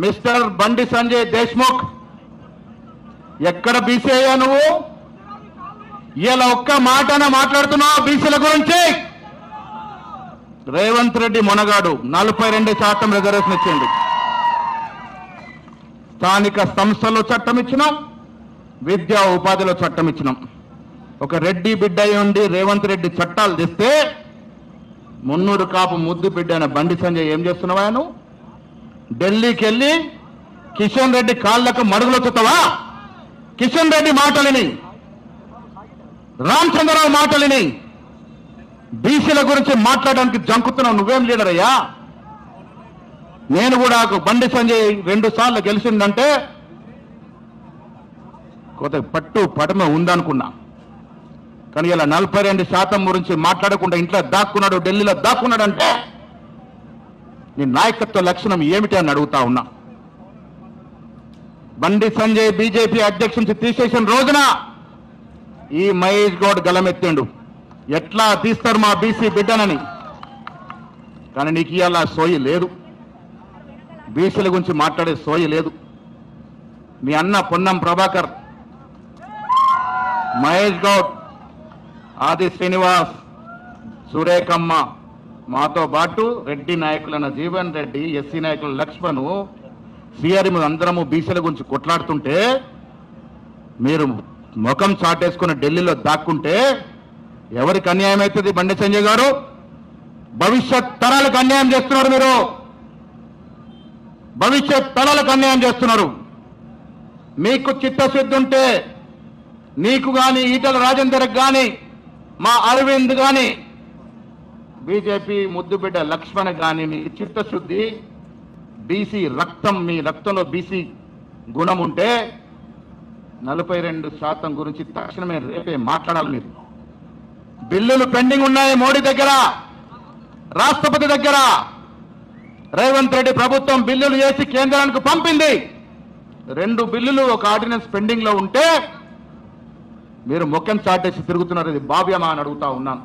Mister Bandi Sanjay Deshmukh, ఎక్కడ BC అయ్యా నువ్వు? ఇలా ఒక్క మాటన మాట్లాడుతున్నావు బీసీల గురించి? రేవంత్ రెడ్డి మొనగాడు 42% రిజర్వేషన్ ఇచ్చింది. స్థానిక సంస్థల్లో చట్టం ఇచ్చినాం, విద్యా ఉపాధిలో చట్టం ఇచ్చినాం. ఒక రెడ్డి బిడ్డ ఉండి రేవంత్ రెడ్డి చట్టాలు తెస్తే మున్నూరు కాపు ముద్దు బిడ్డ అయిన బండి సంజయ్ ఏం చేస్తున్నావా నువ్వు? ఢిల్లీకి వెళ్ళి కిషన్ రెడ్డి కాళ్లకు మడుగులు వచ్చుతావా? కిషన్ రెడ్డి మాటలిని, రామచంద్రరావు మాటలిని బీసీల గురించి మాట్లాడడానికి జంకుతున్నావు. నువ్వేం లీడర్ అయ్యా? నేను కూడా బండి సంజయ్ 2 సార్లు గెలిచిందంటే కొత్త పట్టు పడమ ఉందనుకున్నా. కానీ ఇలా 42% గురించి మాట్లాడకుండా ఇంట్లో దాక్కున్నాడు, ఢిల్లీలో దాక్కున్నాడంటే నీ నాయకత్వ లక్షణం ఏమిటి అని అడుగుతా ఉన్నా. బండి సంజయ్ బీజేపీ అధ్యక్ష నుంచి తీసేసిన రోజున ఈ మహేష్ గౌడ్ గలమెత్తిండు, ఎట్లా తీస్తారు మా బీసీ బిడ్డనని. కానీ నీకు ఇవాళ సోయి లేదు, బీసీల గురించి మాట్లాడే సోయి లేదు. మీ అన్న పొన్నం ప్రభాకర్, మహేష్ గౌడ్, ఆది శ్రీనివాస్, సురేఖమ్మ, మాతో పాటు రెడ్డి నాయకులైన జీవన్ రెడ్డి, ఎస్సీ నాయకులు లక్ష్మణు, సిఆర్ఎం అందరము బీసీల గురించి కొట్లాడుతుంటే మీరు ముఖం చాటేసుకుని ఢిల్లీలో దాక్కుంటే ఎవరికి అన్యాయం అవుతుంది? బండి సంజయ్ గారు, భవిష్యత్ తరాలకు అన్యాయం చేస్తున్నారు మీరు. భవిష్యత్ తరాలకు అన్యాయం చేస్తున్నారు. మీకు చిత్తశుద్ధి ఉంటే నీకు కానీ, ఈటల రాజేందర్కి కానీ, మా అరవింద్ కానీ, బీజేపీ ముద్దుబిడ్డ లక్ష్మణ్ కానీ మీకు చిత్తశుద్ధి, బీసీ రక్తం, మీ రక్తంలో బీసీ గుణం ఉంటే 42% గురించి తక్షణమే రేపే మాట్లాడాలి. మీరు బిల్లులు పెండింగ్ ఉన్నాయి మోడీ దగ్గర, రాష్ట్రపతి దగ్గర. రేవంత్ రెడ్డి ప్రభుత్వం బిల్లులు చేసి కేంద్రానికి పంపింది. 2 బిల్లులు, ఒక ఆర్డినెన్స్ పెండింగ్ లో ఉంటే మీరు ముఖ్యం చాటేసి తిరుగుతున్నారు. ఇది భావ్యమా అని అడుగుతా ఉన్నాను.